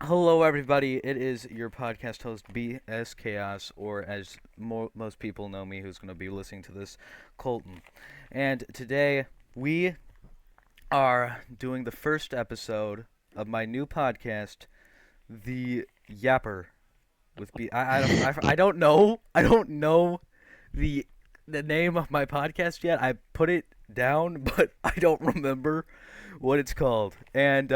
Hello, everybody. It is your podcast host, BS Chaos, or as most people know me who's going to be listening to this, Colton. And today we are doing the first episode of my new podcast, The Yapper, with B. I don't know. I don't know the the name of my podcast yet. I put it down, but I don't remember what it's called. And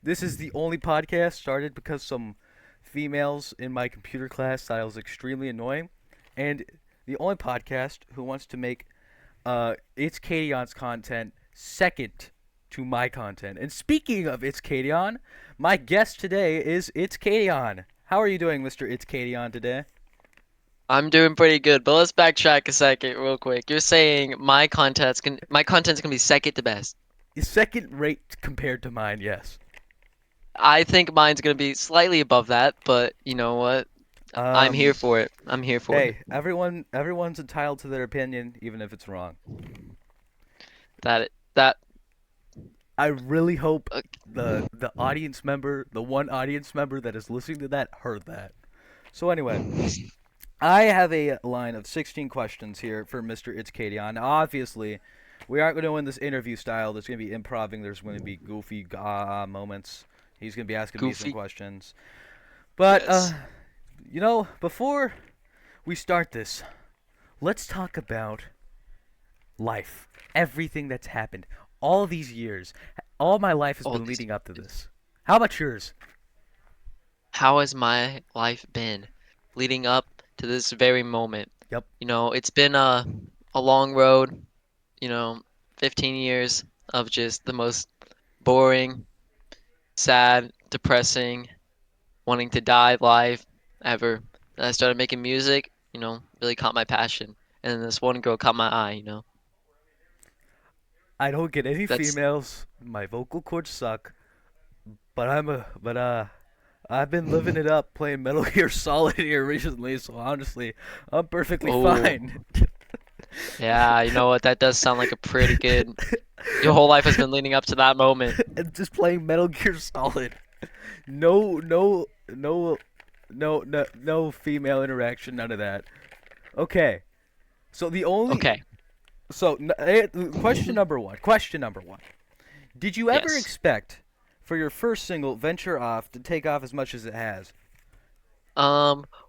this is the only podcast started because some females in my computer class thought I was extremely annoying, and the only podcast who wants to make it's Ca-Dion's content second to my content. And speaking of it's Ca-Dion, my guest today is it's Ca-Dion. How are you doing, Mr. It's Ca-Dion today? I'm doing pretty good, but let's backtrack a second real quick. You're saying my content's gonna be second to best. Second rate compared to mine, yes. I think mine's gonna be slightly above that, but you know what? I'm here Um, for it. I'm here for it. hey, everyone's entitled to their opinion, even if it's wrong. That I really hope uh, the audience member, the one audience member that is listening to that, heard that. So anyway, I have a line of 16 questions here for Mr. It's Now, obviously, we aren't going to win this interview style. There's going to be improving. There's going to be goofy moments. He's going to be asking me some goofy. questions. But, Yes. before we start this, let's talk about life. Everything that's happened. All these years. All my life has All been these leading up to years. this. How about yours? How has my life been leading up to this very moment? Yep. It's been a long road, 15 years of just the most boring, sad, depressing, wanting to die life ever. And I started making music, really caught my passion. And then this one girl caught my eye. I don't get any That's females. My vocal cords suck. But I've been living it up playing Metal Gear Solid here recently, so honestly, I'm perfectly oh, fine. yeah, you know what? That does sound like a pretty good. Your whole life has been leading up to that moment. And just playing Metal Gear Solid. No, no, no, no female interaction, none of that. Okay, so the only Okay. so question number one. Question number one. Did you ever Yes. expect for your first single, Venture Off, to take off as much as it has?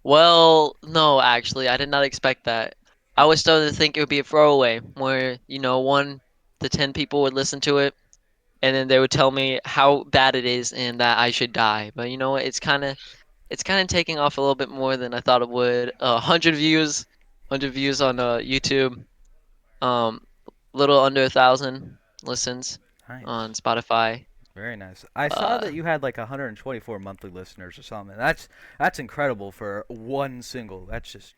Well, no, actually, I did not expect that. I was starting to think it would be a throwaway where, 1 to 10 people would listen to it and then they would tell me how bad it is and that I should die. But you know what? It's kind of taking off a little bit more than I thought it would. 100 views on YouTube. Um, little under 1,000 listens Nice. on Spotify. Very nice. I saw Uh, that you had like 124 monthly listeners or something. That's incredible for one single. That's just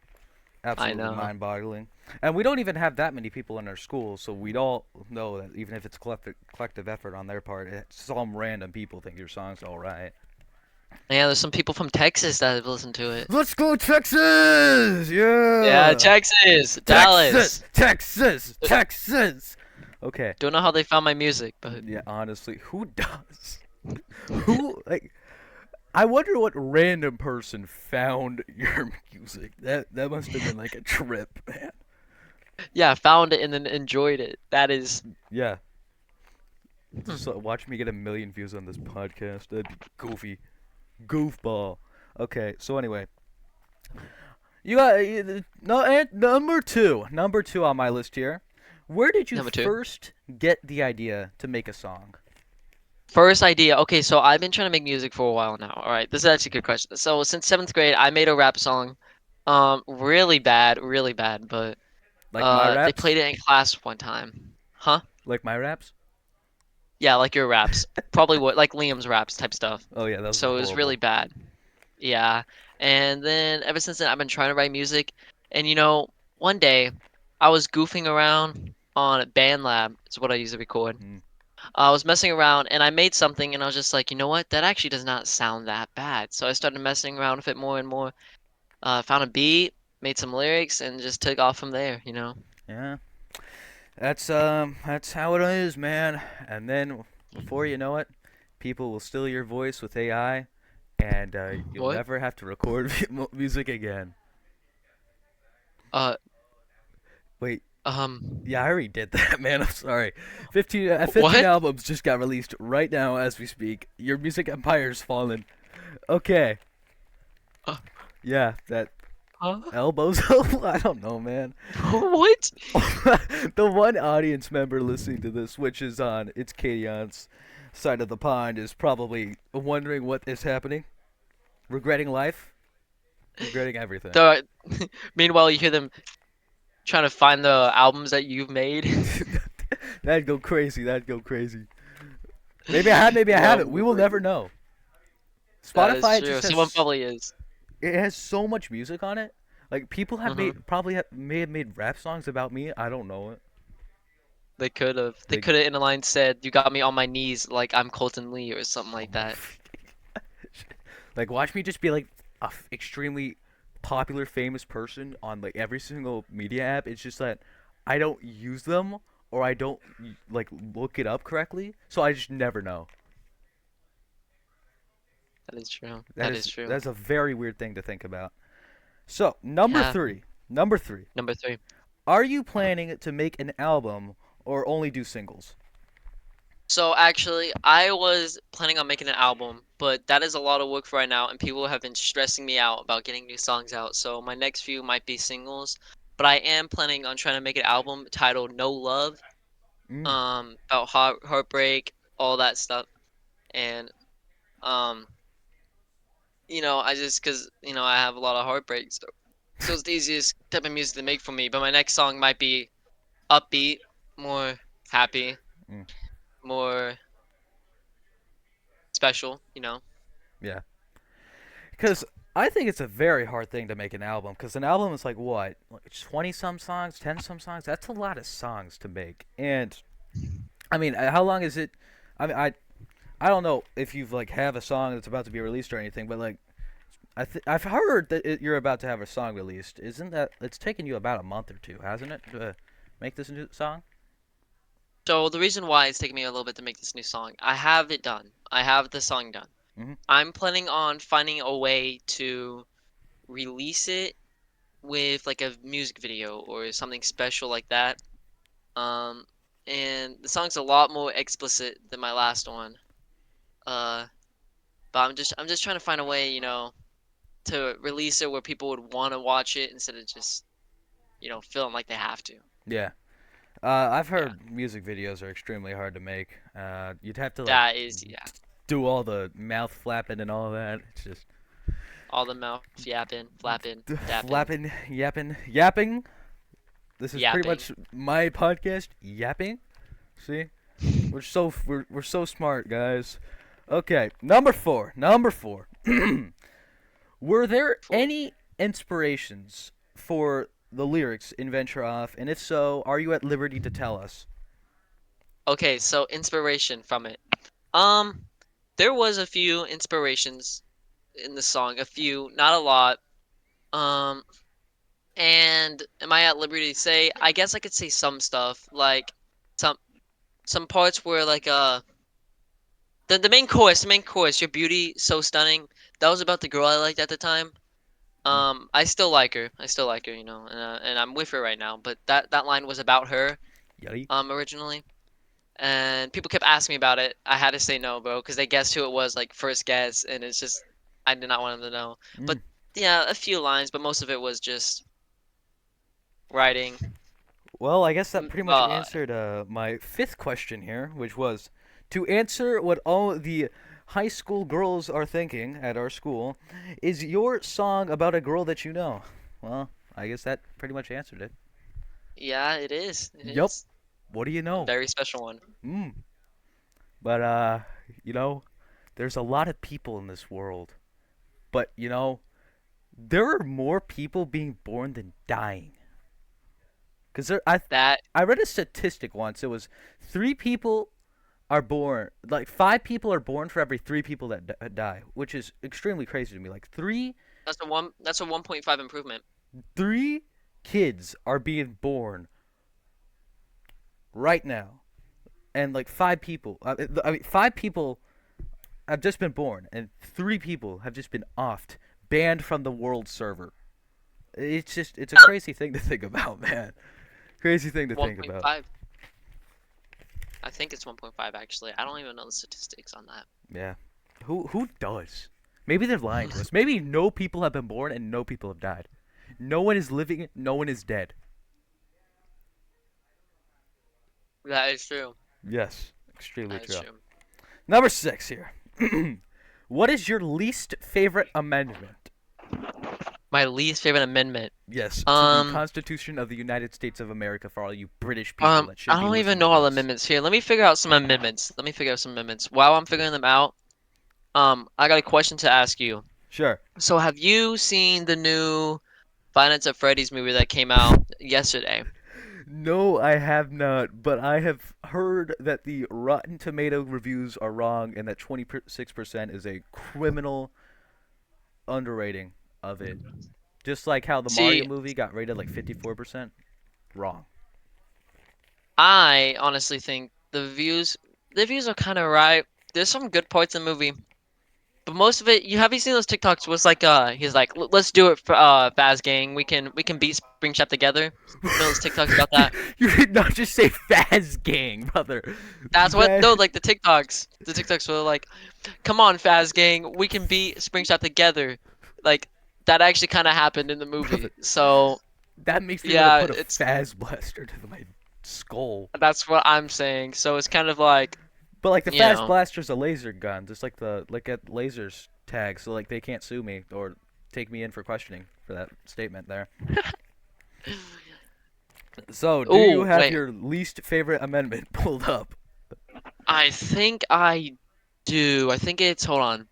I absolutely know. mind-boggling. And we don't even have that many people in our school, so we all know that even if it's collective effort on their part, some random people think your song's all right. Yeah, there's some people from Texas that have listened to it. Let's go Texas! Yeah, Yeah. Texas, Texas, Dallas. Texas, Texas. Okay. Don't know how they found my music, but Yeah, honestly, who does? Who like I wonder what random person found your music. That must have been like a trip, man. yeah, found it and then enjoyed it. That is, Yeah, just hmm. watch me get a million views on this podcast. That'd be goofy, goofball. Okay, so anyway, you got no number two on my list here. Where did you Number two. first get the idea to make a song? First idea. Okay, so I've been trying to make music for a while now. All right, this is actually a good question. So since seventh grade, I made a rap song. Really bad, but Like my they raps? played it in class one time. Huh? Like my raps? Yeah, like your raps. Probably what like Liam's raps type stuff. Oh yeah, those are So it was really horrible. bad. Yeah. And then ever since then, I've been trying to write music. And one day I was goofing around on BandLab, is what I use to record. Mm. I was messing around and I made something and I was just like, you know what? That actually does not sound that bad. So I started messing around with it more and more. Found a beat, made some lyrics, and just took off from there. Yeah, that's how it is, man. And then before you know it, people will steal your voice with AI, and you'll What? never have to record music again. Uh, Wait, um, yeah, I already did that, man. I'm sorry. 15 what? albums just got released right now as we speak. Your music empire's fallen. Okay, Uh, yeah, that huh? elbows. I don't know, man. What? The one audience member listening to this, which is on it's Ca-Dion's side of the pond, is probably wondering what is happening, regretting life, regretting everything. The, meanwhile, you hear them trying to find the albums that you've made. That'd go crazy. That'd go crazy. Maybe I have. Maybe I Yo, haven't. We will never know. that is Spotify true. just Someone has probably is. it has so much music on it. Like people have Hmm. made probably may have made rap songs about me. I don't know it. They could have. They Like, could have in a line said, "You got me on my knees like I'm Colton Lee" or something oh like my, that. like watch me just be like a extremely popular, famous person on like every single media app. It's just that I don't use them or I don't like look it up correctly, so I just never know. That is true. That That is is true. that's a very weird thing to think about. So number Yeah. three, number three. Number three. Are you planning to make an album or only do singles? So actually, I was planning on making an album, but that is a lot of work for right now, and people have been stressing me out about getting new songs out. So my next few might be singles, but I am planning on trying to make an album titled No Love, Mm, about heartbreak, all that stuff, and um, I just because I have a lot of heartbreak, so it's the easiest type of music to make for me. But my next song might be upbeat, more happy, mm, more special. yeah. So Because I think it's a very hard thing to make an album. Because an album is like what, like 20 some songs, 10 some songs. That's a lot of songs to make. And I mean, how long is it? I mean, I don't know if you've like have a song that's about to be released or anything, but like I've heard that you're about to have a song released. Isn't that it's taken you about a month or two, hasn't it, to make this new song? So the reason why it's taking me a little bit to make this new song, I have it done. I have the song done. Hmm. I'm planning on finding a way to release it with like a music video or something special like that. Um, and the song's a lot more explicit than my last one. Uh, but I'm just trying to find a way, to release it where people would want to watch it instead of just, feeling like they have to. Yeah. I've Yeah, heard music videos are extremely hard to make. You'd have to like that is, yeah, do all the mouth flapping and all that. It's just all the mouth yapping, flapping, dapping, flapping, yapping. This is pretty yapping. much my podcast, yapping. See, we're so smart, guys. Okay, number four. Number four. Were there For any inspirations for the lyrics in Venture Off, and if so, are you at liberty to tell us? Okay, so inspiration from it. Um, there was a few inspirations in the song, a few, not a lot. Um, and am I at liberty to say? I guess I could say some stuff, like some some parts where like the main chorus, your beauty so stunning. That was about the girl I liked at the time. Mm, I still like her. I still like her, and I'm with her right now. But that line was about her, yay. originally. And people kept asking me about it. I had to say no, bro, because they guessed who it was, like first guess, and it's just I did not want them to know. But Mm. yeah, a few lines, but most of it was just writing. Well, I guess that Mm, pretty much Uh, answered my fifth question here, which was to answer what all the high school girls are thinking at our school. Is your song about a girl that you know? Well, I guess that pretty much answered it. yeah, it is. It Yup. is What do you a know? very special one. Mm. But you know, there's a lot of people in this world. But there are more people being born than dying. Cause That I read a statistic once. It was 3 people are born, like 5 people are born for every 3 people that die, which is extremely crazy to me. Like that's a 1.5 improvement. three kids are being born right now, and like 5 people. I mean, 5 people have just been born, and 3 people have just been offed, banned from the world server. It's a crazy thing to think about, man. Crazy thing to think about. 1.5. I think it's 1.5 actually. I don't even know the statistics on that. Yeah. Who does? Maybe they're lying to us. Maybe no people have been born and no people have died. No one is living, no one is dead. That is true. Yes, extremely That is true. true. Number 6 here. What is your least favorite amendment? My least favorite amendment. Yes, to the Um, Constitution of the United States of America for all you British people that should I be don't even listening know to all the this. amendments here. Let me figure out some amendments. Let me figure out some amendments. While I'm figuring them out, I got a question to ask you. Sure. So, have you seen the new Five Nights at Freddy's movie that came out yesterday? No, I have not, but I have heard that the Rotten Tomato reviews are wrong and that 26% is a criminal underrating of it. Just like how the Mario See, movie got rated like 54%. Wrong. I honestly think the views are kind of right. There's some good parts in the movie, but most of it, you seen those TikToks was like he's like, Let's do it for Faz Gang. We can beat Spring Trap together." You know those TikToks about that? You did not just say Faz Gang, brother. That's what Faz... no, like the TikToks were like, "Come on, Faz Gang, we can beat Spring Trap together." Like that actually kind of happened in the movie. Brother, So, that makes me want to yeah, put a it's Faz blaster to my skull. that's what I'm saying. So it's kind of like, But like the you Faz know. blaster's a laser gun, just like the like at lasers tag, so like they can't sue me or take me in for questioning for that statement there. So, do you Oh, have wait. your least favorite amendment pulled up? I think I do. Hold on.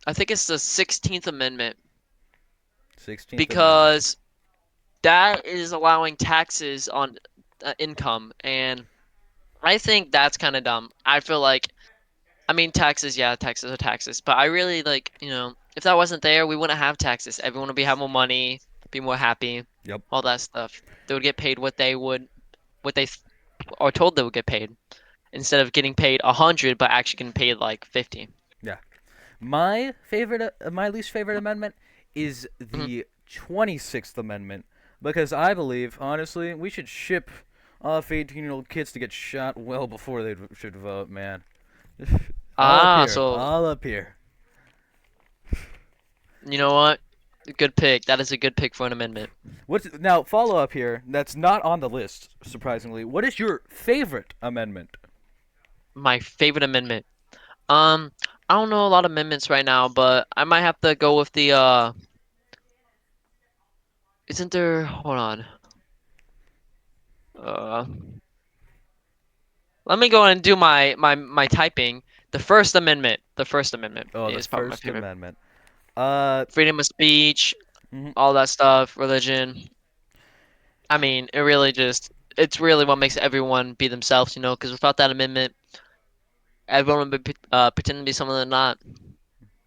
I think it's the 16th Amendment 16th Amendment. because that is allowing taxes on income, and I think that's kind of dumb. I feel like, I mean, taxes, yeah, taxes are taxes, but I really like, if that wasn't there, we wouldn't have taxes. Everyone would have more money, be more happy, Yep. all that stuff. They would get paid what they are told they would get paid, instead of getting paid 100, but actually getting paid like 50. Yeah. My least favorite amendment is Mhm. the 26th Amendment because I believe, honestly, we should ship off 18-year-old kids to get shot well before they should vote, man. All up Ah, here, so all up here. you know what? Good pick. That is a good pick for an amendment. What's now follow up here? That's not on the list, surprisingly. What is your favorite amendment? My favorite amendment. Um, I don't know a lot of amendments right now, but I might have to go with the isn't there, hold on. Uh, Let me go and do my typing. The First Amendment. The First Amendment Oh, the is probably my First favorite. Amendment. Uh, Freedom of speech, mhm. all that stuff, religion. I mean, it's really what makes everyone be themselves, because without that amendment, everyone would be pretending to be someone they're not,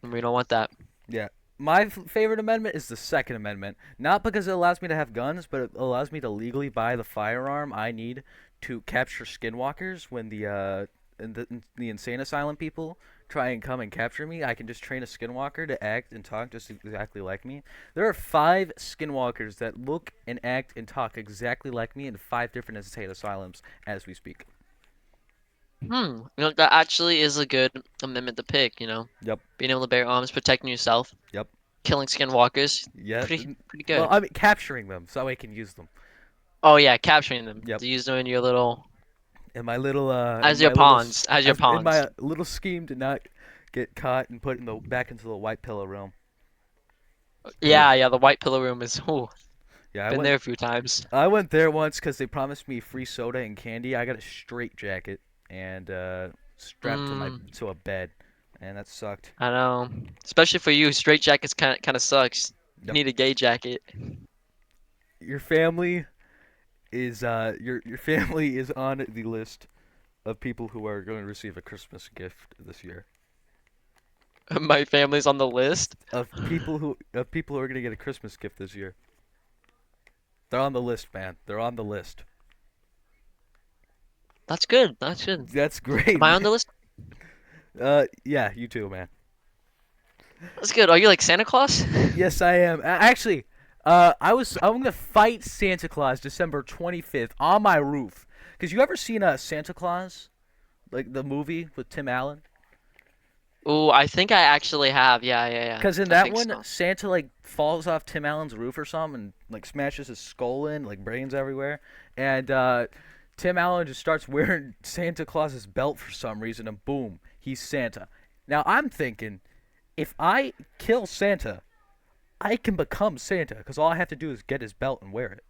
and we don't want that. Yeah. My favorite amendment is the Second Amendment. Not because it allows me to have guns, but it allows me to legally buy the firearm I need to capture skinwalkers when the insane asylum people try and come and capture me. I can just train a skinwalker to act and talk just exactly like me. There are 5 skinwalkers that look and act and talk exactly like me in 5 different insane asylums as we speak. That actually is a good amendment to pick. Yep. Being able to bear arms, protecting yourself, Yep. killing skinwalkers, Yeah. pretty Well, good. I mean capturing them so I can use them. Oh yeah, capturing them Yep. to use them in your little And my little as your pawns, as your as in pawns. my little scheme to not get caught and put in the back into the white pillow realm. Yeah, yeah, the white pillow room is. Ooh, Yeah, been there a few times. I went there once because they promised me free soda and candy. I got a straight jacket and strapped Mm, to a bed, and that sucked. I know. Especially for you, straight jackets kind of sucks. You Yep. need a gay jacket. Your family your family is on the list of people who are going to receive a Christmas gift this year. My family's on the list. Of people who are going to get a Christmas gift this year. They're on the list, man. They're on the list. That's good. That's good. That's great, Am I on man. the list? Yeah, you too, man. That's good. Are you like Santa Claus? Yes, I am. Actually, I'm gonna fight Santa Claus December 25th on my roof. Cause you ever seen Santa Claus, like the movie with Tim Allen? Ooh, I think I actually have. Yeah, yeah, yeah. Cause in I that think one, so. Santa like falls off Tim Allen's roof or something, and like smashes his skull in, like brains everywhere, and Tim Allen just starts wearing Santa Claus's belt for some reason, and boom, he's Santa. Now I'm thinking, if I kill Santa, I can become Santa, because all I have to do is get his belt and wear it.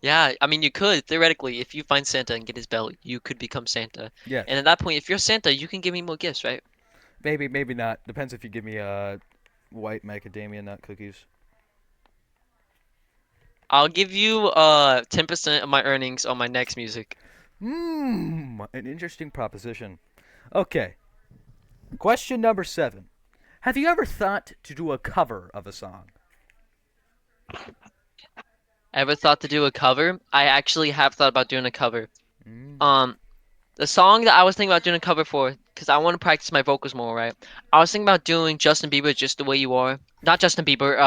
Yeah, I mean, you could theoretically, if you find Santa and get his belt, you could become Santa. Yeah, And at that point, if you're Santa, you can give me more gifts, right? maybe, maybe not. Depends if you give me white macadamia nut cookies. I'll give you 10% of my earnings on my next music. An interesting proposition. Okay, question number 7. Have you ever thought to do a cover of a song? Ever thought to do a cover? I actually have thought about doing a cover. Mm. Um, the song that I was thinking about doing a cover for, because I want to practice my vocals more, right? I was thinking about doing Justin Bieber, Just the Way You Are. Not Justin Bieber,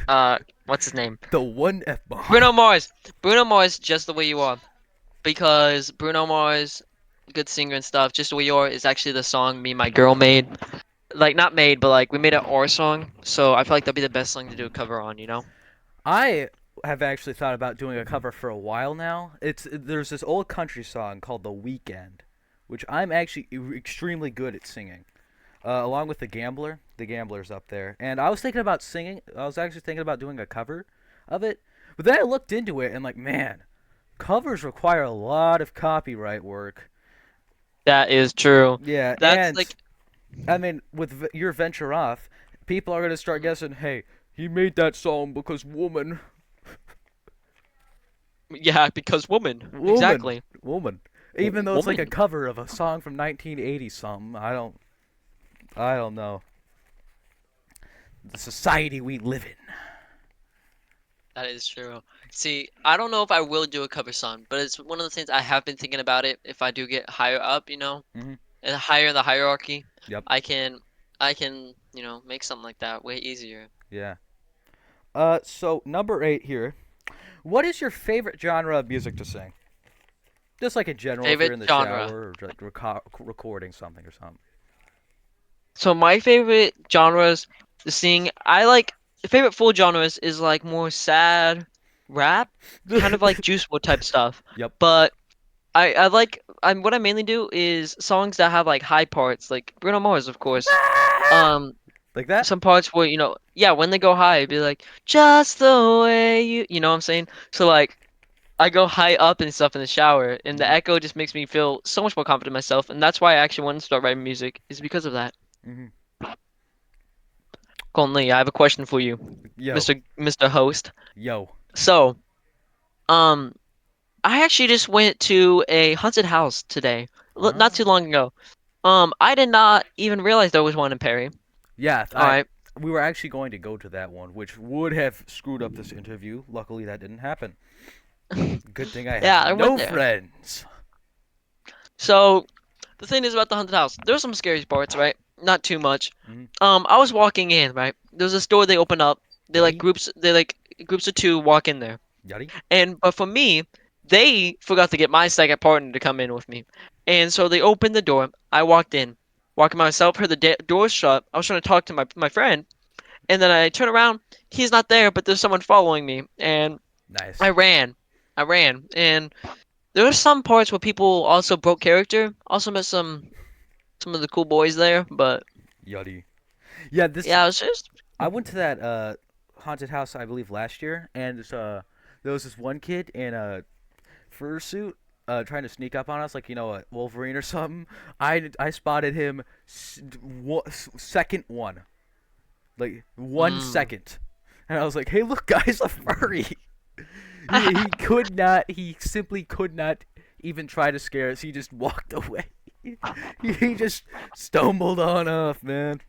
uh, what's his name? The one F bomb. Bruno Mars. Bruno Mars, Just the Way You Are. Because Bruno Mars, good singer and stuff, Just the Way You Are is actually the song me and my girl made. Like, not made, but like, we made an our song. So I feel like that'd be the best song to do a cover on, you know? I have actually thought about doing a cover for a while now. There's this old country song called "The Weekend," which I'm actually extremely good at singing. Along with the Gambler. The Gambler's up there, and I was thinking about singing. I was actually thinking about doing a cover of it, but then I looked into it and like, man, covers require a lot of copyright work. That is true. Yeah, That's and like, I mean, with your venture off, people are gonna start guessing, hey, he made that song because woman, yeah, because woman. woman, Exactly. woman. Even though it's like a Woman. cover of a song from 1980 something, I don't know. The society we live in. That is true. See, I don't know if I will do a cover song, but it's one of the things I have been thinking about it. If I do get higher up, you know, Hmm. and higher in the hierarchy, Yep. I can, make something like that way easier. Yeah. So number 8 here. What is your favorite genre of music to sing? Just like in general, if you're Favorite in the genre. shower or like recording something or something. So my favorite genres to sing, I like favorite full genres is like more sad rap, kind of like Juice WRLD type stuff. Yep. But I like what I mainly do is songs that have like high parts, like Bruno Mars, of course. Um, Like that? some parts where yeah, when they go high, it'd be like just the way you know what I'm saying? So like I go high up and stuff in the shower, and the Hmm. echo just makes me feel so much more confident in myself, and that's why I actually want to start writing music is because of that. Hmm. Colton Lee, I have a question for you, Yo. Mr. Host. Yo. So, um, I actually just went to a haunted house today, not too Ah. long ago. I did not even realize there was one in Perry. Yeah, All I right. we were actually going to go to that one, which would have screwed up this interview. Luckily, that didn't happen. Good thing I have Yeah, I went no there. friends. So, the thing is about the haunted house, there's some scary parts, right? Not too much. Mm-hmm. I was walking in, right? There's a store they open up. Yachty, They like groups of two walk in there. yachty. But for me, they forgot to get my second partner to come in with me. And so they opened the door. I walked in. Walking by myself, heard the door shut. I was trying to talk to my friend, and then I turn around. He's not there, but there's someone following me, and I Nice, ran. I ran, and there were some parts where people also broke character. Also met some of the cool boys there, but yachty. Yeah, this yeah, it was just I went to that haunted house I believe last year, and there was this one kid in a fursuit trying to sneak up on us, like a Wolverine or something. I spotted him second one, like one mm. second, and I was like, "Hey, look, guys, a furry." He could not. He simply could not even try to scare us. He just walked away. He just stumbled on off, man.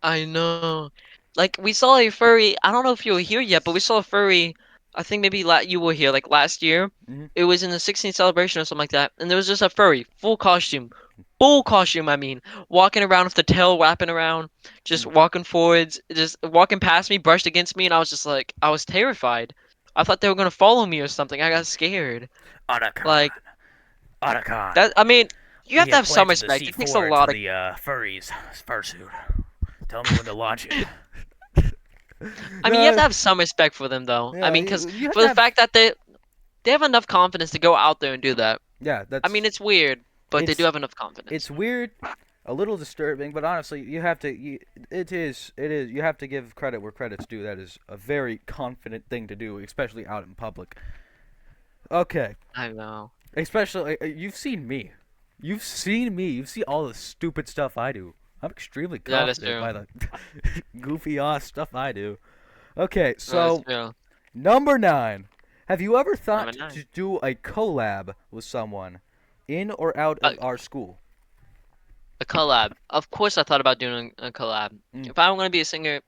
I know. Like we saw a furry. I don't know if you were here yet, but we saw a furry I think maybe you were here like last year. Hmm. It was in the 16th celebration or something like that, and there was just a furry, full costume. I mean, walking around with the tail wrapping around, just walking forwards, just walking past me, brushed against me, and I was just like, I was terrified. I thought they were gonna follow me or something. I got scared. Like Otacon, Otacon. that. I mean, you have We to have have some planted the respect. It takes a C4 into lot of. the furries fursuit. Tell me when to launch it. I mean, you have uh, to have some respect for them, though. I yeah, mean, because you have for to the have. fact that they have enough confidence to go out there and do that. Yeah, I mean, that's it's weird, but they do it's have enough confidence. it's weird, a little disturbing, but honestly, you have to. It is. You have to give credit where credit's due. That is a very confident thing to do, especially out in public. Okay, I know. especially you've seen me. You've seen me. You've seen all the stupid stuff I do. I'm extremely That is confident true. by the goofy ass stuff I do. Okay, That is so true. number 9. Have you ever Number thought nine. to do a collab with someone in or out A, of our school? a collab. Of course, I thought about doing a collab. Mm, If I'm gonna be a singer,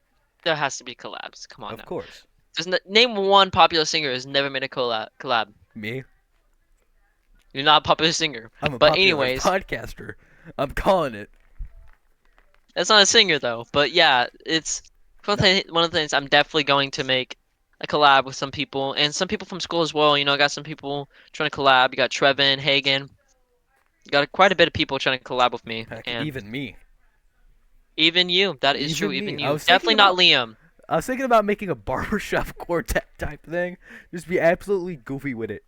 there has to be collabs. Come on of now. course. Just name one popular singer who's never made a collab. Me? You're not a popular singer. I'm a But popular anyways, podcaster. I'm calling it. that's not a singer though. But yeah, it's No. one of the things I'm definitely going to make a collab with some people and some people from school as well. You know, I got some people trying to collab. You got Trevin, Hagen. You got quite a bit of people trying to collab with me, Heck, and even me. even you. That is true. Even me. Even I you. was thinking Definitely not about Liam. I was thinking about making a barbershop quartet type thing. Just be absolutely goofy with it.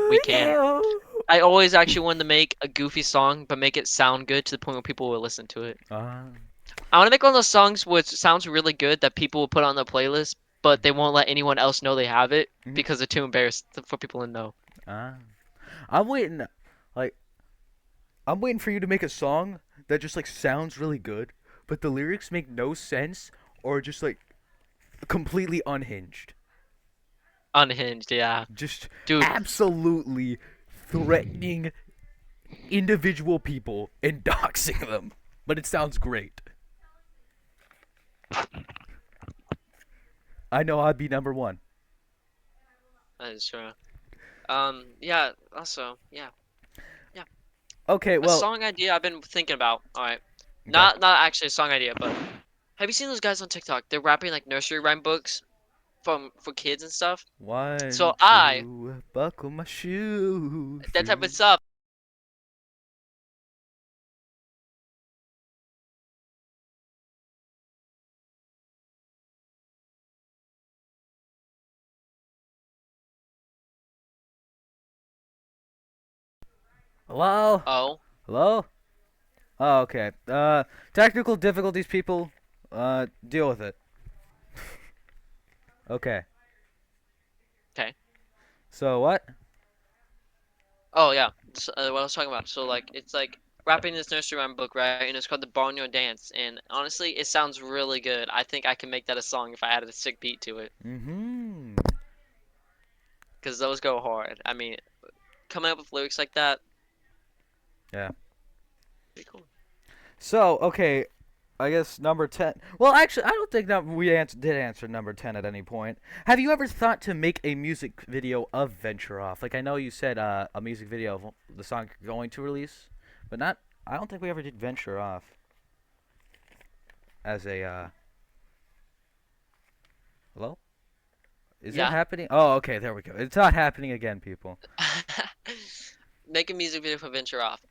We can. Yeah. I always actually wanted to make a goofy song, but make it sound good to the point where people will listen to it. Uh, I want to make one of those songs which sounds really good that people will put on their playlist, but they won't let anyone else know they have it mhm. because they're too embarrassed for people to know. uh, I'm waiting. Like I'm waiting for you to make a song that just like sounds really good, but the lyrics make no sense or just like completely unhinged. Unhinged, yeah. Just Dude, absolutely threatening individual people and doxing them. But it sounds great. I know I'd be number one. that is true. Yeah, also, yeah. Yeah. Okay, A well, song idea I've been thinking about. All right. okay. Not actually a song idea, but have you seen those guys on TikTok? They're rapping like nursery rhyme books for kids and stuff. So One, I, two, buckle my shoe, that type shoe. of stuff. Hello? Oh, Hello? Oh, okay. Technical difficulties, people. Deal with it. Okay. okay. So what? Oh yeah, what I was talking about. So like it's like rapping this nursery rhyme book, right? And it's called the Barnyard Dance. And honestly, it sounds really good. I think I can make that a song if I added a sick beat to it, Mm-hmm. because those go hard. I mean, coming up with lyrics like that, Yeah. pretty cool. So, okay, I guess number 10. Well, actually, I don't think that did answer number 10 at any point. Have you ever thought to make a music video of Venture Off? Like, I know you said a music video of the song you're going to release, but not. I don't think we ever did Venture Off as a. Hello? Is it Yeah. happening? Oh, okay, there we go. It's not happening again, people. Make a music video for Venture Off.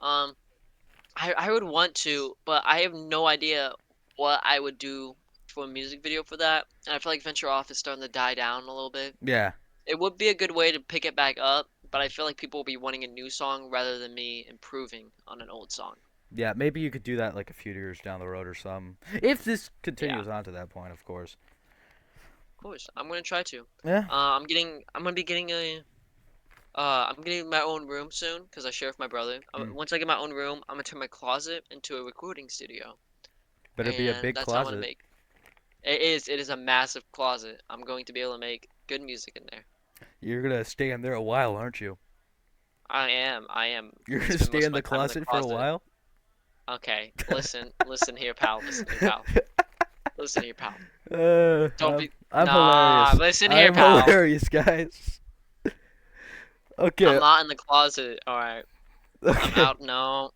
I would want to, but I have no idea what I would do for a music video for that. And I feel like Venture Off is starting to die down a little bit. Yeah. It would be a good way to pick it back up, but I feel like people will be wanting a new song rather than me improving on an old song. Yeah, maybe you could do that like a few years down the road or something. If this Yeah, continues on to that point, of course. of course. I'm gonna try to. Yeah. I'm gonna be getting I'm getting my own room soon because I share with my brother. Mm. Once I get my own room, I'm gonna turn my closet into a recording studio, Better be a and big that's how I'm gonna closet. make. It is a massive closet. I'm going to be able to make good music in there. You're gonna stay in there a while, aren't you? I am You're gonna gonna spend stay most of in my the time in the closet for a closet. while? Okay, listen here, pal. Listen here, pal. Listen here, pal. Uh, Don't I'm, be. I'm Nah, hilarious. listen here, I'm pal. hilarious, guys. I'm Okay, not in the closet. All right. I'm okay. out. No,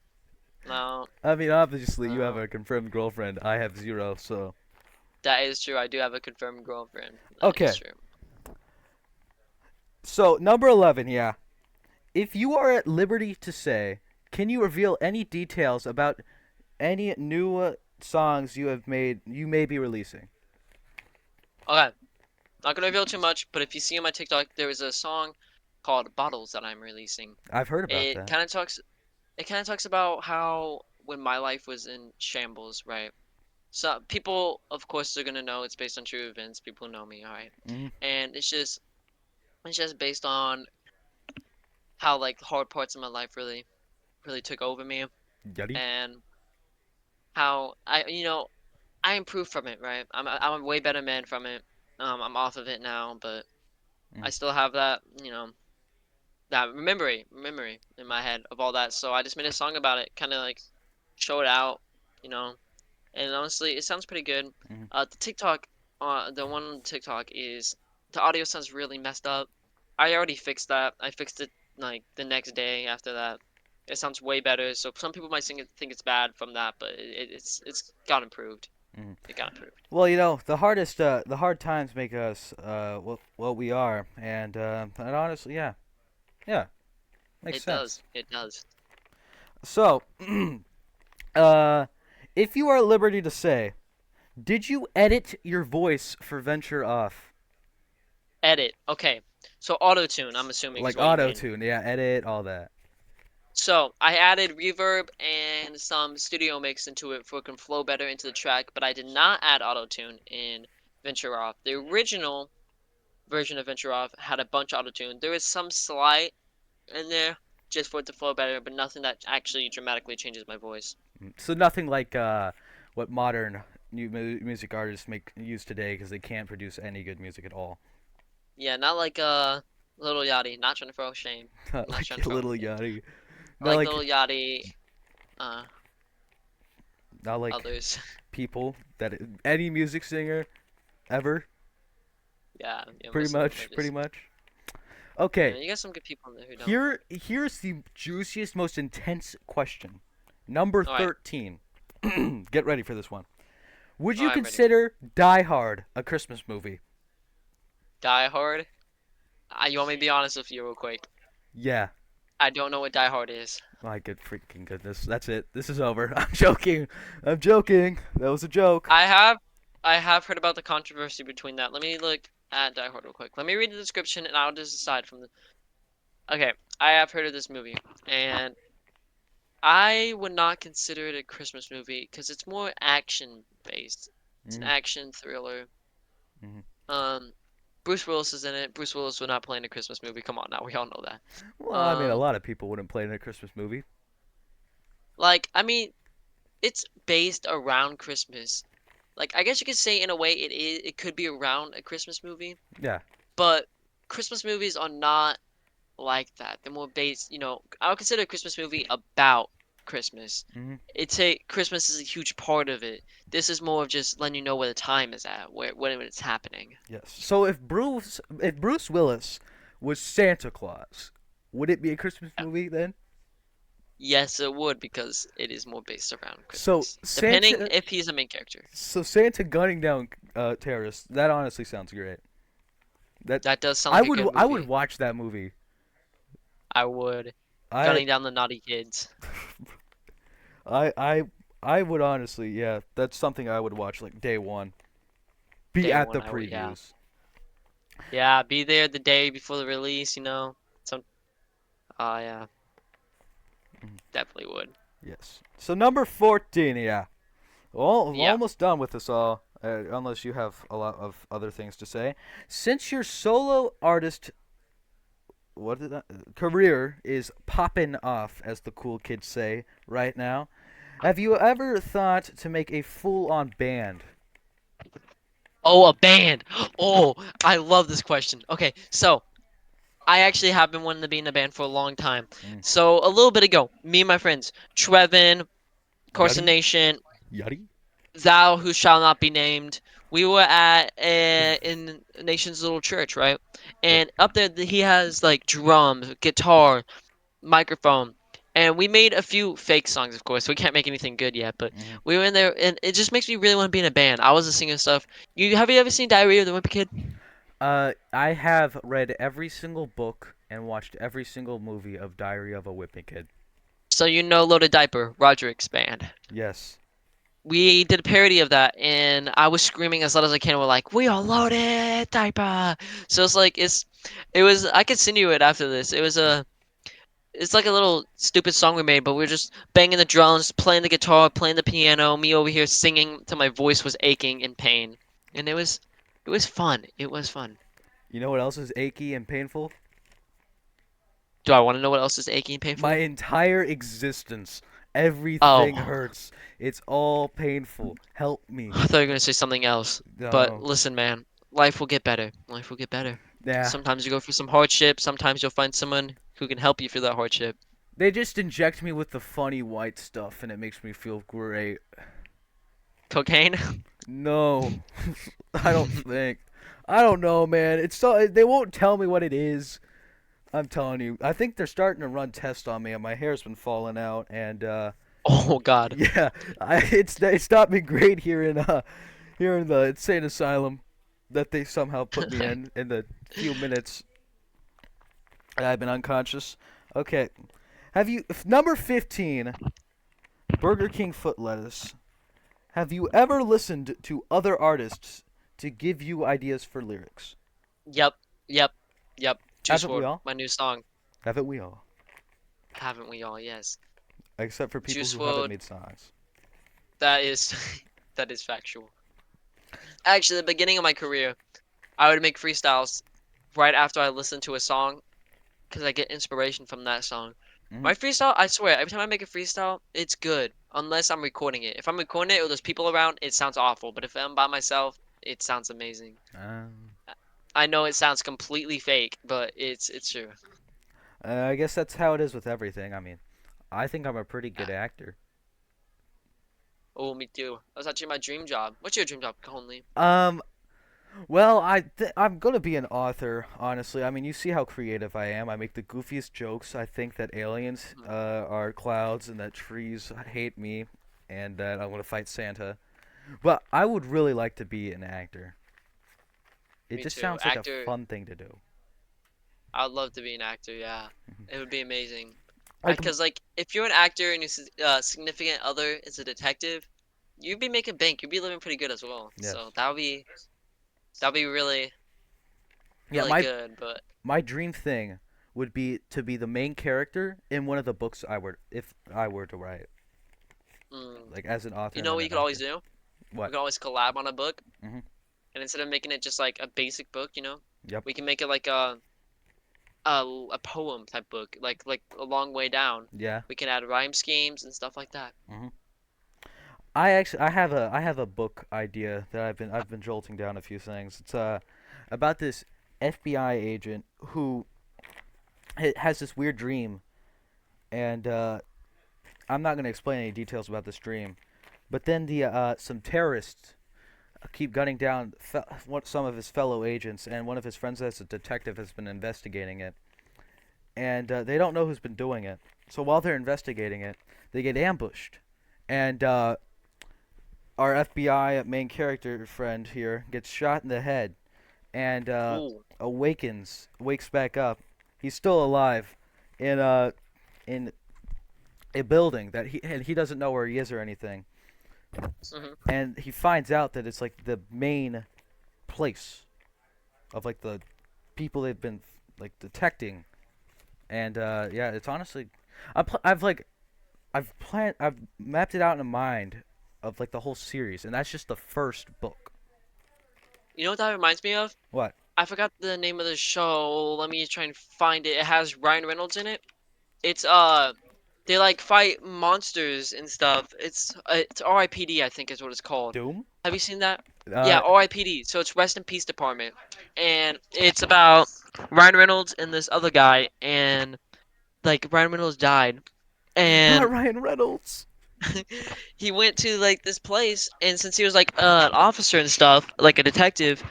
no, I mean, obviously, you have no. a confirmed girlfriend. I have zero, so. That is true. I do have a confirmed girlfriend. That is Okay, true. so number 11, yeah. If you are at liberty to say, can you reveal any details about any new songs you may be releasing? Okay. Not gonna reveal too much, but if you see on my TikTok, there is a song called "Bottles" that I'm releasing. I've heard about It that. kind of talks. It kind of talks about how when my life was in shambles, right? So people, of course, are gonna know it's based on true events. People know me, all right? Mm, And it's just based on how like hard parts of my life really took over me, Yeti? and how I improved from it, right? I'm a way better man from it. I'm off of it now, but Mm, I still have that, that memory in my head of all that. So I just made a song about it, kind of like show it out, you know. And honestly, it sounds pretty good. mm, The TikTok, the one on TikTok is the audio sounds really messed up. I already fixed that. I fixed it like the next day after that. It sounds way better. So some people might think it's bad from that, but it's got improved. mm. It got improved. Well, the hard times make us what we are, and honestly, yeah, yeah, makes It does. sense. It does. So, uh, if you are at liberty to say, did you edit your voice for Venture Off? Edit. Okay. So auto tune, I'm assuming is Like what you auto mean. tune, yeah, edit all that. So I added reverb and some studio mix into it for it can flow better into the track, but I did not add auto tune in Venture Off. The original version of Venture Off had a bunch of auto tune. There is some slight in there just for it to flow better, but nothing that actually dramatically changes my voice. So nothing like what modern music artists make use today because they can't produce any good music at all. Yeah, not like Little Yachty. Not trying to throw shame. Not Not trying like to a throw little shame. Yachty. Not Like like Little Yachty. Uh, not like others. people that any music singer ever. Yeah, yeah. Pretty Most of them are much, pretty just. much. Yeah, Okay, you got some good people in there who don't. here's the juiciest, most intense question. Number All right, 13. Get ready for this one. Would all you right, I'm ready. consider Die Hard a Christmas movie? Die Hard. You want me to be honest with you real quick? Yeah. I don't know what Die Hard is. My good freaking goodness. That's it. This is over. I'm joking. I'm joking. That was a joke. I have, I have heard about the controversy between that. Let me look at Die Hard real quick. Let me read the description and I'll just decide from the. Okay, I have heard of this movie, and I would not consider it a Christmas movie because it's more action based. It's an Mm-hmm. action thriller. Mm-hmm. Um, Bruce Willis is in it. Bruce Willis would not play in a Christmas movie. Come on now, we all know that. Well, I mean, a Um, lot of people wouldn't play in a Christmas movie. I mean, it's based around Christmas. Like, I guess you could say in a way it could be around a Christmas movie, Yeah. but Christmas movies are not like that. They're more based, I would consider a Christmas movie about Christmas. Mm-hmm. It's a Christmas is a huge part of it. This is more of just letting you know where the time is at, where when it's happening. Yes. So if Bruce Willis was Santa Claus, would it be a Christmas Yeah. movie then? Yes, it would because it is more based around So Christmas. Depending Santa, if he's a main character. so Santa gunning down terrorists. That honestly sounds great. That That does sound like a good I would movie. watch that movie. I would. I Gunning down the naughty kids. I I I would honestly, yeah, that's something I would watch like day one. Be Day at one, the I would, yeah. previews. Yeah, be there the day before the release. Some, yeah, Mhm. definitely would. Yes. So number 14, yeah. Well, I'm Yeah. almost done with this all, unless you have a lot of other things to say. Since your solo artist, what did that, career is popping off, as the cool kids say right now, have you ever thought to make a full-on band? Oh, a band. Oh, I love this question. Okay, so I actually have been wanting to be in a band for a long time. Mm. So a little bit ago, me and my friends, Trevin, Carson Yachty? Nation, Yachty? Thou who shall not be named. We were at in Nation's little church, right? Yep. And up there he has like drums, guitar, microphone, and we made a few fake songs. Of course, we can't make anything good yet, but Hmm. we were in there, and it just makes me really want to be in a band. I was a singer and stuff. You ever seen Diary of the Wimpy Kid? I have read every single book and watched every single movie of Diary of a Whipping Kid. So you know Loaded Diaper, Roderick's band. Yes. We did a parody of that, and I was screaming as loud as I can. We're like, "We are loaded diaper!" So it's like it was. I could send you it after this. It's like a little stupid song we made, but we were just banging the drums, playing the guitar, playing the piano. Me over here singing till my voice was aching in pain, and it was fun. It was fun. You know what else is achy and painful? Do I want to know what else is aching and My painful? entire existence. Everything Oh, hurts. It's all painful. Help me. I thought you were gonna say something else. But No. listen, man, life will get better. Life will get better. Nah. Sometimes you go through some hardship. Sometimes you'll find someone who can help you through that hardship. They just inject me with the funny white stuff and it makes me feel great. Cocaine? No. I don't think. I don't know, man. It's so they won't tell me what it is. I'm telling you. I think they're starting to run tests on me and my hair's been falling out and Oh God. yeah, it's not been great here in the insane asylum that they somehow put me in the few minutes that I've been unconscious. Okay, have you number 15 Burger King foot lettuce? Have you ever listened to other artists to give you ideas for lyrics? Yep, yep, yep. Juice Haven't we WRLD, all? my new song. Haven't we all? Haven't we all? Yes. Except for people Juice who haven't WRLD, made songs. that is that is factual. Actually, the beginning of my career, I would make freestyles right after I listened to a song because I get inspiration from that song. Hmm. My freestyle, I swear, every time I make a freestyle, it's good unless I'm recording it. If I'm recording it or there's people around, it sounds awful. But if I'm by myself, it sounds amazing. I know it sounds completely fake, but it's true. I guess that's how it is with everything. I mean, I think I'm a pretty Yeah. good actor. Oh, me too. That was actually my dream job. What's your dream job, Conley? Um, Well, I'm gonna be an author, honestly. I mean, you see how creative I am. I make the goofiest jokes. I think that aliens Mhm. are clouds and that trees hate me, and that I'm gonna fight Santa. But I would really like to be an actor. It Me just too. sounds like a Actor. fun thing to do. I'd love to be an actor. Yeah, it would be amazing. Like, Because like, if you're an actor and your significant other is a detective, you'd be making bank. You'd be living pretty good as well. yes, So that'd be really yeah. really good. But My dream thing would be to be the main character in one of the books if I were to write, mm, like as an author you and know then what you an could always actor. do? We What? could always collab on a book, Mhm. and instead of making it just like a basic book, Yep. we can make it like a poem type book, like a long way down. Yeah. We can add rhyme schemes and stuff like that. Mhm. I have a book idea that I've been jolting down a few things. It's about this FBI agent who has this weird dream, and I'm not gonna explain any details about this dream. But then the some terrorists keep gunning down some of his fellow agents, and one of his friends as a detective has been investigating it, and they don't know who's been doing it. So while they're investigating it, they get ambushed, and our FBI main character friend here gets shot in the head and Ooh. wakes back up. He's still alive in a building that he doesn't know where he is or anything. Hmm. And he finds out that it's like the main place of like the people they've been like detecting. And yeah, it's honestly I've mapped it out in mind of like the whole series, and that's just the first book. You know what that reminds me of? What? I forgot the name of the show. Let me try and find it. It has Ryan Reynolds in it. It's they like fight monsters and stuff. It's R.I.P.D. I think is what it's called. Doom? Have you seen that? Yeah, Uh, R.I.P.D. So it's Rest in Peace Department, and it's about Ryan Reynolds and this other guy, and like Ryan Reynolds died, Not and Ryan Reynolds. he went to like this place, and since he was like an officer and stuff, like a detective,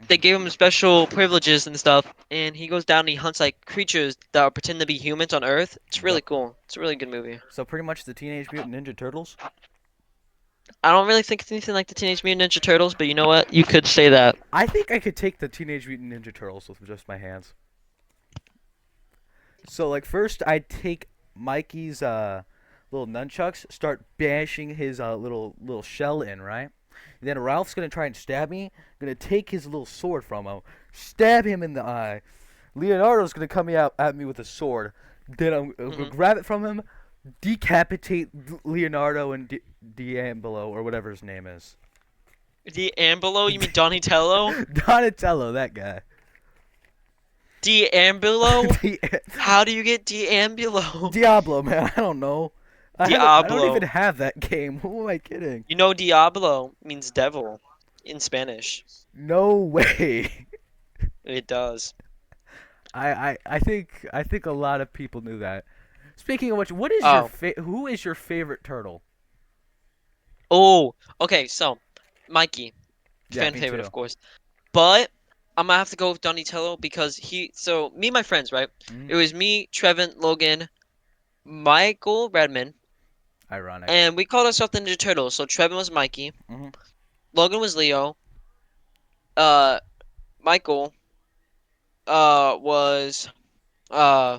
they gave him special privileges and stuff. And he goes down and he hunts like creatures that pretend to be humans on Earth. It's really Yep. cool. It's a really good movie. So pretty much the Teenage Mutant Ninja Turtles. I don't really think it's anything like the Teenage Mutant Ninja Turtles, but you know what? You could say that. I think I could take the Teenage Mutant Ninja Turtles with just my hands. So like first I'd take Mikey's little nunchucks, start bashing his little shell in, right? And then Ralph's gonna try and stab me. Gonna take his little sword from him, stab him in the eye. Leonardo's gonna come out at me with a sword. Then I'm gonna Hmm. grab it from him, decapitate Leonardo and D'Ambolo or whatever his name is. D'Ambolo? You mean Donatello? Donatello, that guy. D'Ambolo? Di- How do you get D'Ambolo? Diablo, man. I don't know. I don't even Diablo. have that game. Who am I kidding? You know Diablo means devil in Spanish. No way. It does. I think a lot of people knew that. Speaking of which, what is your Oh. who is your favorite turtle? Oh. Okay, so Mikey, Yeah, fan me favorite, too. of course. But I'm gonna have to go with Donatello because me and my friends, right? Hmm. It was me, Trevin, Logan, Michael Redman, Ironic. and we called ourselves the Ninja Turtles. So Trevin was Mikey, Hmm. Logan was Leo, uh, Michael, was, uh,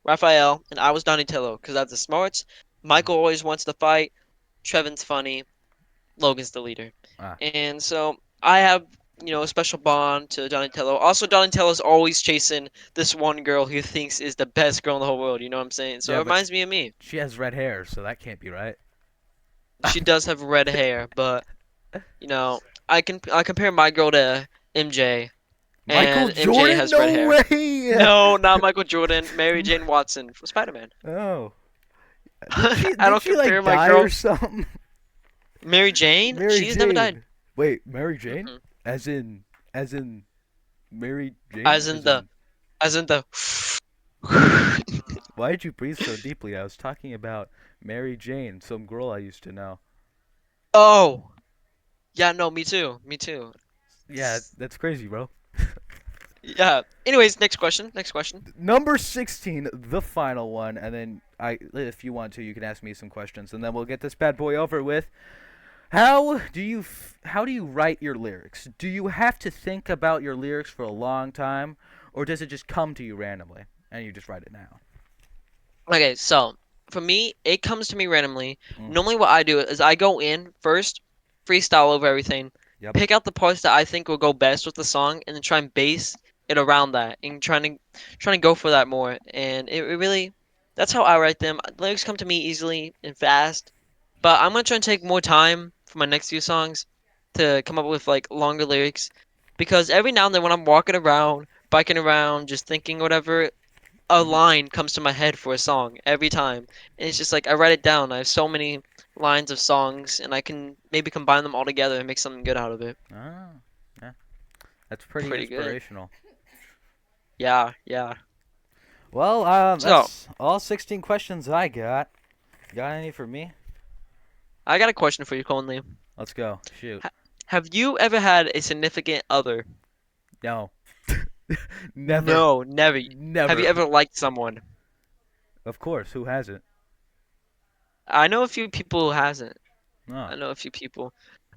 Raphael, and I was Donatello because I have the smarts. Michael always wants to fight. Trevin's funny. Logan's the leader. Ah, And so I have, a special bond to Donatello. Also, Donatello's always chasing this one girl who thinks is the best girl in the whole world. You know what I'm saying? So it yeah, but reminds me of me. she has red hair, so that can't be right. She does have red hair, but I compare my girl to MJ, Michael and MJ Jordan? has red No hair. way. No, not Michael Jordan. Mary Jane Watson from Spider-Man. Oh, didn't she I didn't don't she like compare my die or girl. something? Mary Jane? Mary She's never died. Jane. Wait, Mary Jane? Mm-mm. As in Mary Jane? As in As the, in as in the. why did you breathe so deeply? I was talking about Mary Jane, some girl I used to know. Oh, yeah, no, me too. Me too. Yeah, that's crazy, bro. Yeah. Anyways, next question. Next question. Number 16, the final one, and then if you want to, you can ask me some questions, and then we'll get this bad boy over with. How do you write your lyrics? Do you have to think about your lyrics for a long time, or does it just come to you randomly and you just write it now? Okay, so for me, it comes to me randomly. Mm, Normally, what I do is I go in first, freestyle over everything, yep. pick out the parts that I think will go best with the song, and then try and base it around that, and trying to go for that more. And it really, that's how I write them. Lyrics come to me easily and fast, but I'm gonna try and take more time for my next few songs to come up with like longer lyrics, because every now and then when I'm walking around, biking around, just thinking whatever, a Hmm. line comes to my head for a song every time. And it's just like I write it down. I have so many lines of songs, and I can maybe combine them all together and make something good out of it. Oh, yeah, that's pretty Pretty good. inspirational. Yeah, yeah. Well, So, that's all 16 questions I got. Got any for me? I got a question for you, Conley. Let's go. Shoot. Ha have you ever had a significant other? No. Never. No, never. Have you Never. ever liked someone? Of course. Who hasn't? I know a few people who hasn't. No. I know a few people.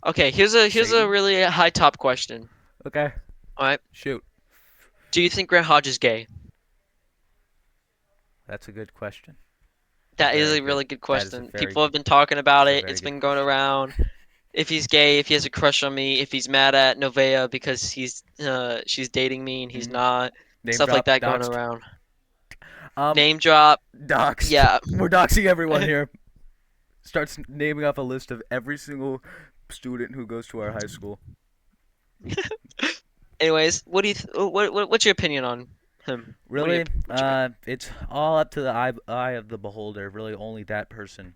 Okay, here's a Satan? really high top question. Okay. All right. Shoot. Do you think Grant Hodge is gay? That's a good question. That is Very a good. really good That is a question. very People have been talking about that's a it. very It's good been going question. around. If he's gay, if he has a crush on me, if he's mad at Novea because she's dating me and he's Hmm. not, Name stuff like drop. that going Doxed. around. Um, Name drop. doxed. Yeah. We're doxing everyone here. Starts naming off a list of every single student who goes to our high school. Anyways, what do you th what's your opinion on him? Really, What's your opinion? it's all up to the eye of the beholder. Really, only that person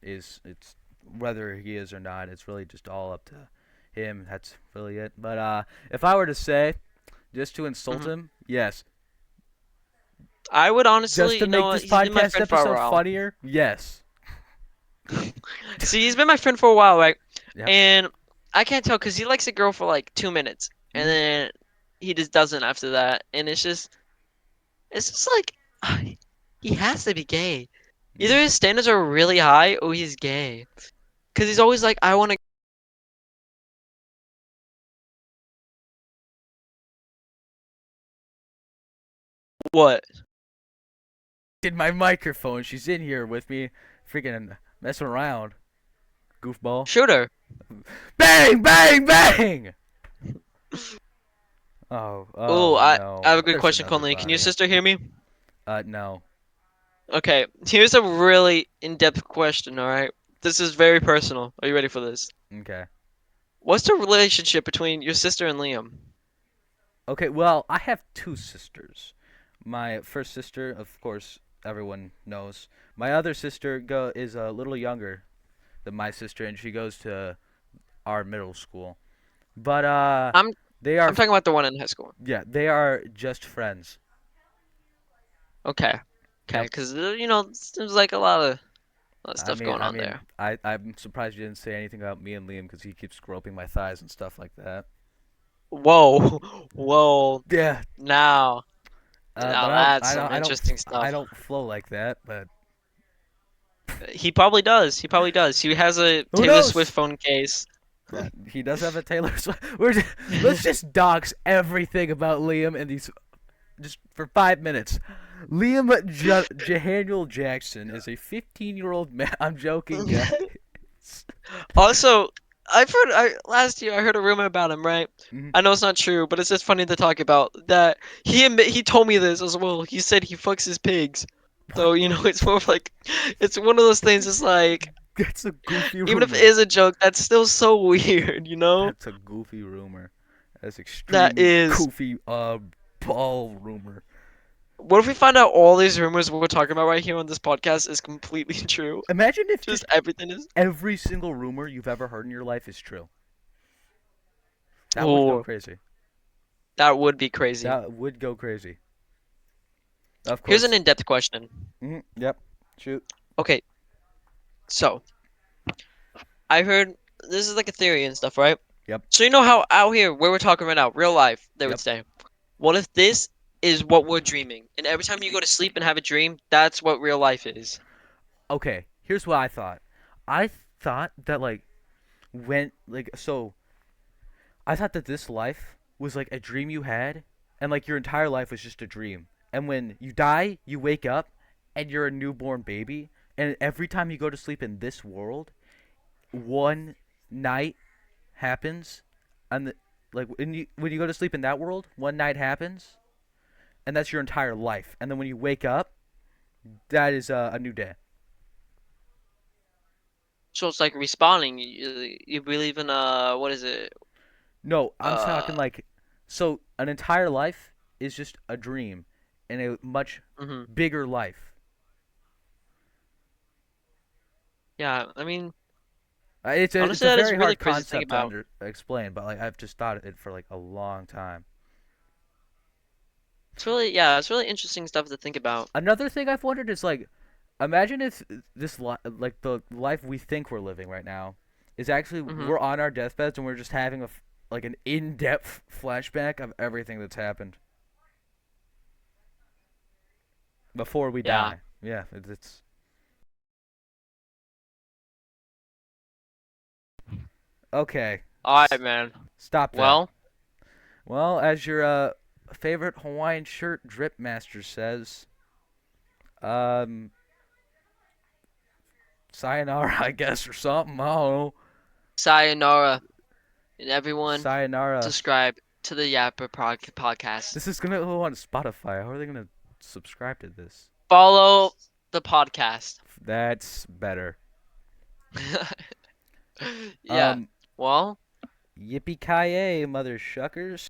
is. It's whether he is or not. It's really just all up to him. That's really it. But if I were to say, just to insult Hmm. him, yes. I would Just honestly, to make this he's been my podcast friend for a episode while. funnier, yes. See, he's been my friend for a while, right? Yep. And I can't tell because he likes a girl for like 2 minutes, and Hmm. then he just doesn't after that. And it's just like he has to be gay. Either Hmm. his standards are really high or he's gay. Because he's always like, I want to. What? In my microphone, she's in here with me, freaking messing around, goofball. Shooter. Bang, bang, bang! Oh, Oh I no. have a good There's question, another Conley. Can your body. sister hear me? No. Okay, here's a really in-depth question, all right? This is very personal. Are you ready for this? Okay. What's the relationship between your sister and Liam? Okay, well, I have two sisters. My first sister, of course, everyone knows. My other sister is a little younger than my sister, and she goes to our middle school. But I'm they are, I'm talking about the one in high school. yeah, they are just friends. Okay. Okay, Yep. because seems like a lot of I stuff mean, going I on mean, there. I'm surprised you didn't say anything about me and Liam because he keeps groping my thighs and stuff like that. Whoa. Whoa. Yeah. Now, But now that's some I interesting I stuff. don't flow like that. But He probably does. He probably does. He has a who Taylor Swift knows? phone case. Yeah, he does have a Taylor Swift. Let's just dox everything about Liam and these just for 5 minutes. Liam Jahaniel Jackson is a 15-year-old man. I'm joking, guys. Also, last year I heard a rumor about him, right? Mhm. I know it's not true, but it's just funny to talk about that he told me this as well. He said he fucks his pigs. What So, the? it's more of like it's one of those things. It's like That's a goofy even if it rumor. is a joke, that's still so weird. That's a goofy rumor. That's That extreme is. goofy ball rumor. What if we find out all these rumors we're talking about right here on this podcast is completely true? Imagine if Just just everything is. every single rumor you've ever heard in your life is true. That would go Oh, crazy. that would be crazy. That would go crazy. Of Here's an course. in-depth question. Yep. Shoot. Okay, so I heard this is like a theory and stuff, right? Yep. So you know how out here where we're talking right now, real life, they would Yep. say, what if this is what we're dreaming? And every time you go to sleep and have a dream, that's what real life is. Okay. Here's what I thought. I thought that I thought that this life was like a dream you had, and like your entire life was just a dream. And when you die, you wake up, and you're a newborn baby. And every time you go to sleep in this world, one night happens, and when you go to sleep in that world, one night happens, and that's your entire life. And then when you wake up, that is a new day. So it's like respawning. You believe in what is it? No, I'm talking Uh, like, so an entire life is just a dream, in a much hmm bigger life. Yeah, I mean, It's honestly, a that is very really hard crazy to think concept to about. explain, but like I've just thought it for like a long time. It's really interesting stuff to think about. Another thing I've wondered is like, imagine if like the life we think we're living right now is actually hmm we're on our deathbeds and we're just having like an in-depth flashback of everything that's happened before we Yeah. die. Yeah, it's okay. All right, man. Stop that. Well, Well, as your favorite Hawaiian shirt drip master says, um, sayonara, I guess, or something. I don't know. sayonara, and everyone Sayonara. subscribe to the Yapper podcast. This is gonna go on Spotify. How are they gonna subscribe to this? Follow the podcast. That's better. Yeah. Um, Well, yippee ki yay, mother shuckers.